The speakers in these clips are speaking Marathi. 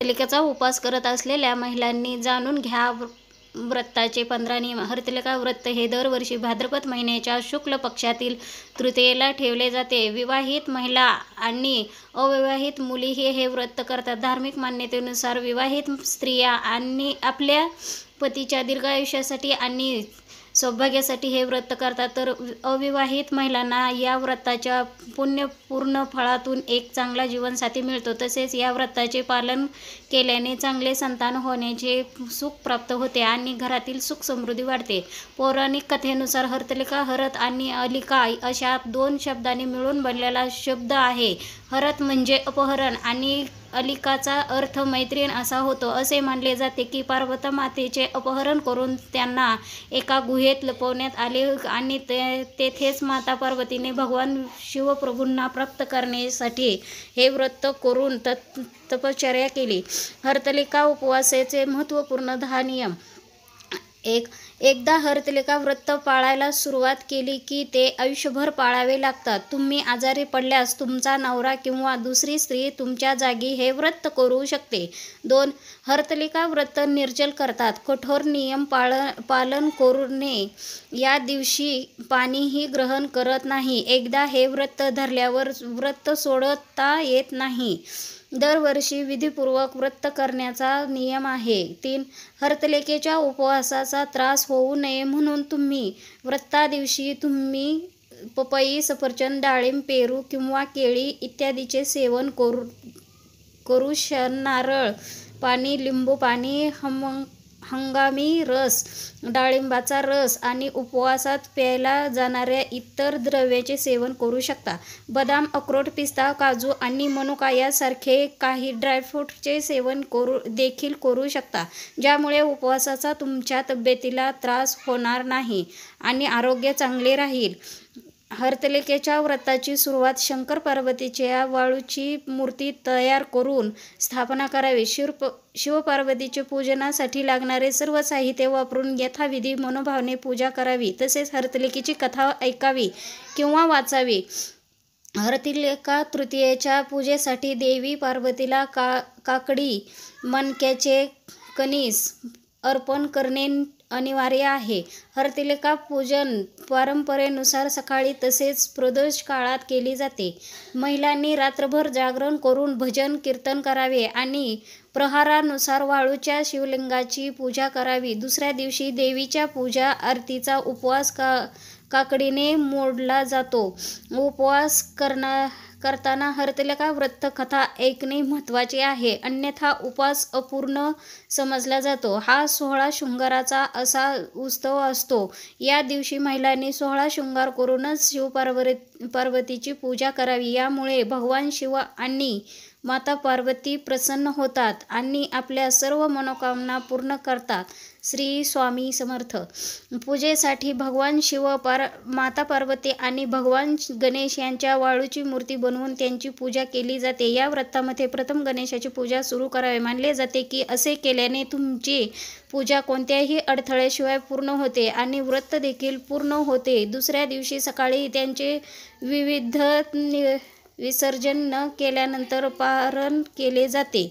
हरतालिकेचा उपवास करत असलेल्या महिलांनी जाणून घ्या व्रताचे 15 नियम. हरतालिका व्रत हे दरवर्षी भाद्रपद महिन्याच्या शुक्ल पक्षातील तृतीयेला ठेवले जाते. विवाहित महिला आणि अविवाहित मुलीही हे व्रत करतात. धार्मिक मान्यतेनुसार विवाहित स्त्रिया आणि आपल्या पतीच्या दीर्घायुष्यासाठी आणि सौभाग्यासाठी हे व्रत करतात, तर अविवाहित महिलांना या व्रताच्या पुण्यपूर्ण फळातून एक चांगला जीवनसाथी मिळतो. तसेच या व्रताचे पालन केल्याने चांगले संतान होण्याचे सुख प्राप्त होते आणि घरातील सुख समृद्धी वाढते. पौराणिक कथेनुसार हरतालिका हरत आणि अलिका अशा 2 शब्दांनी मिळून बनलेला शब्द आहे. हरत म्हणजे अपहरण आणि अलिकाचा अर्थ मैत्रीण असा होतो. असे मानले जाते की पार्वती मातेचे अपहरण करून त्यांना एका गुहेत लपवण्यात आले आणि तेथेच माता पार्वतीने भगवान शिवप्रभूंना प्राप्त करण्यासाठी हे व्रत करून तपश्चर्या केली. हरतालिका उपवासाचे महत्त्वपूर्ण 10 नियम. एकदा हरतालिका व्रत पाळायला सुरुवात केली की ते आयुष्यभर पाळावे लागतात. तुम्ही आजारी पडल्यास तुमचा नवरा किंवा दुसरी स्त्री तुमच्या जागी हे व्रत करू शकते. 2. हरतालिका व्रत निर्जल करतात. कठोर नियम पालन करूने या दिवशी पाणीही ग्रहण करत नाही. एकदा हे व्रत धरल्यावर व्रत सोडता येत नाही. दरवर्षी विधीपूर्वक व्रत करण्याचा नियम आहे. 3. हरतालिकेच्या उपवासाचा त्रास होऊ नये म्हणून तुम्ही व्रतादिवशी पपई, सफरचंद, डाळिंब, पेरू किंवा केळी इत्यादीचे सेवन करू नारळ पाणी, लिंबू पाणी, हंगामी रस, डाळिंबाचा रस आणि उपवासात प्यायला जाणाऱ्या इतर द्रव्याचे सेवन करू शकता. बदाम, अक्रोड, पिस्ता, काजू आणि मनुका यासारखे काही ड्रायफ्रूटचे सेवन देखील करू शकता, ज्यामुळे उपवासाचा तुमच्या तब्येतीला त्रास होणार नाही आणि आरोग्य चांगले राहील. हरतालिकेच्या व्रताची सुरुवात शंकर पार्वतीच्या वाळूची मूर्ती तयार करून स्थापना करावी. शिवपार्वतीचे पूजनासाठी लागणारे सर्व साहित्य वापरून यथाविधी मनोभावाने पूजा करावी. तसेच हरतालिकेची कथा ऐकावी किंवा वाचावी. हरतालिका तृतीयेच्या पूजेसाठी देवी पार्वतीला काकडी, मणक्याचे कणीस अर्पण करणे अनिवार्य आहे. हरतालिका पूजन परंपरेनुसार सकाळी तसेच प्रदोष काळात केले जाते. महिलांनी रात्रभर जागरण करून भजन कीर्तन करावे आणि प्रहारानुसार वाळूच्या शिवलिंगाची पूजा करावी. दुसऱ्या दिवशी देवीच्या पूजा आरतीचा उपवास काकडीने मोडला जातो. उपवास करताना हरतालिका व्रत कथा ऐकणे महत्त्वाचे आहे, अन्यथा उपवास अपूर्ण समजला जातो. हा 16 शृंगाराचा असा उत्सव असतो. या दिवशी महिलांनी 16 शृंगार करूनच शिवपार्वतीची पूजा करावी. यामुळे भगवान शिव आणि माता पार्वती प्रसन्न होतात आणि आपल्या सर्व मनोकामना पूर्ण करतात. श्री स्वामी समर्थ. पूजेसाठी भगवान शिव, माता पार्वती आणि भगवान गणेश यांच्या वाळूची मूर्ती बनवून त्यांची पूजा केली जाते. या व्रतामध्ये प्रथम गणेशाची पूजा सुरू करावी. मानले जाते की असे केल्याने तुमची पूजा कोणत्याही अडथळ्याशिवाय पूर्ण होते आणि व्रत देखील पूर्ण होते. दुसऱ्या दिवशी सकाळी त्यांचे विविध विसर्जन न केल्यानंतर पारण केले जाते.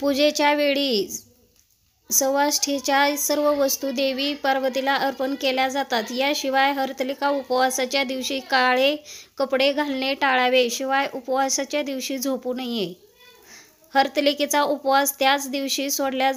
पूजेच्या वेळी सवाष्णीच्या सर्व वस्तू देवी पार्वतीला अर्पण केल्या जातात. याशिवाय हरतालिका उपवासाच्या दिवशी काळे कपडे घालणे टाळावे. शिवाय उपवासाच्या दिवशी झोपू नये. हरतालिकेचा उपवास त्याच दिवशी सोडला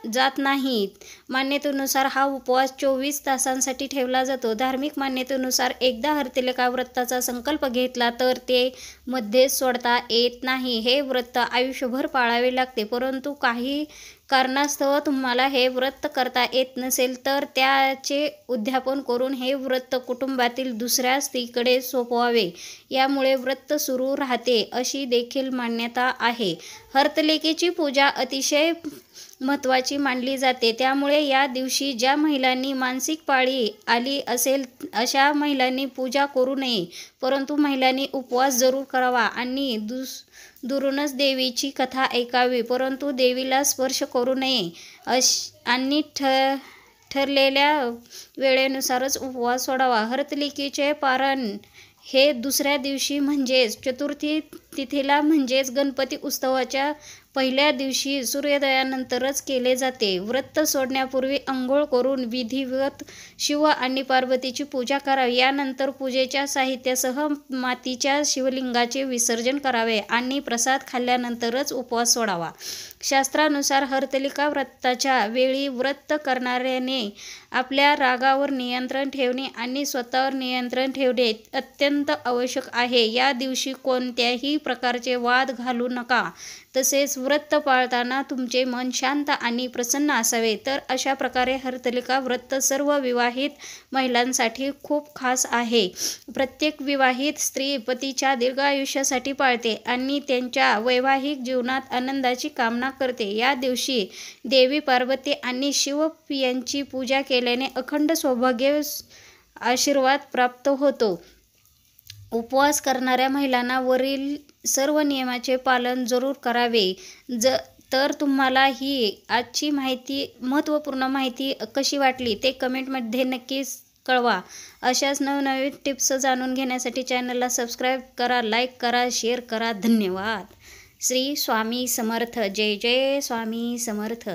जात नाही. मान्यतेनुसार हा उपवास 24 तासांसाठी ठेवला जातो. धार्मिक मान्यतेनुसार एकदा हरतालिका व्रताचा संकल्प घेतला तर ते मध्येच सोडता येत नाही. हे व्रत आयुष्यभर पाळावे लागते. परंतु काही कारणास्तव तुम्हाला हे व्रत करता येत नसेल तर त्याचे उद्यापन करून हे व्रत कुटुंबातील दुसऱ्या स्त्रीकडे सोपवावे. यामुळे व्रत सुरू राहते अशी देखील मान्यता आहे. हरतालिकेची पूजा अतिशय महत्त्वाची मानली जाते. त्यामुळे या दिवशी ज्या महिलांनी मासिक पाळी आली असेल अशा महिलांनी पूजा करू नये. परंतु महिलांनी उपवास जरूर करावा आणि दुरूनच देवीची कथा ऐकावी, परंतु देवीला स्पर्श करू नये आणि ठरलेल्या वेळेनुसारच उपवास सोडावा. हरतालिकेचे पारण हे दुसऱ्या दिवशी म्हणजेच चतुर्थी तिथीला म्हणजेच गणपती उत्सवाच्या पहिल्या दिवशी सूर्योदयानंतरच केले जाते. व्रत सोडण्यापूर्वी अंघोळ करून विधिवत शिव आणि पार्वतीची पूजा करावी. यानंतर पूजेच्या साहित्यासह मातीच्या शिवलिंगाचे विसर्जन करावे आणि प्रसाद खाल्ल्यानंतरच उपवास सोडावा. शास्त्रानुसार हरतालिका व्रताच्या वेळी व्रत करणाऱ्याने आपल्या रागावर नियंत्रण ठेवणे आणि स्वतःवर नियंत्रण ठेवणे अत्यंत आवश्यक आहे. या दिवशी कोणत्याही प्रकारचे वाद घालू नका. तसेच व्रत पाळताना तुमचे मन शांत आणि प्रसन्न असावे. तर अशा प्रकारे हरतालिका व्रत सर्व विवाहित महिलांसाठी खूप खास आहे. प्रत्येक विवाहित स्त्री पतीच्या दीर्घायुष्यासाठी पाळते आणि त्यांच्या वैवाहिक जीवनात आनंदाची कामना करते. या दिवशी देवी पार्वती आणि शिव यांची पूजा केल्याने अखंड सौभाग्य आशीर्वाद प्राप्त होतो. उपवास करणाऱ्या महिलांना वरील सर्व नियमाचे पालन जरूर करावे. तर तुम्हाला ही आजची महत्त्वपूर्ण माहिती कशी वाटली ते कमेंटमध्ये नक्कीच कळवा. अशाच नवनवीन टिप्स जाणून घेण्यासाठी चॅनलला सबस्क्राईब करा, लाईक करा, शेअर करा. धन्यवाद. श्री स्वामी समर्थ. जय जय स्वामी समर्थ.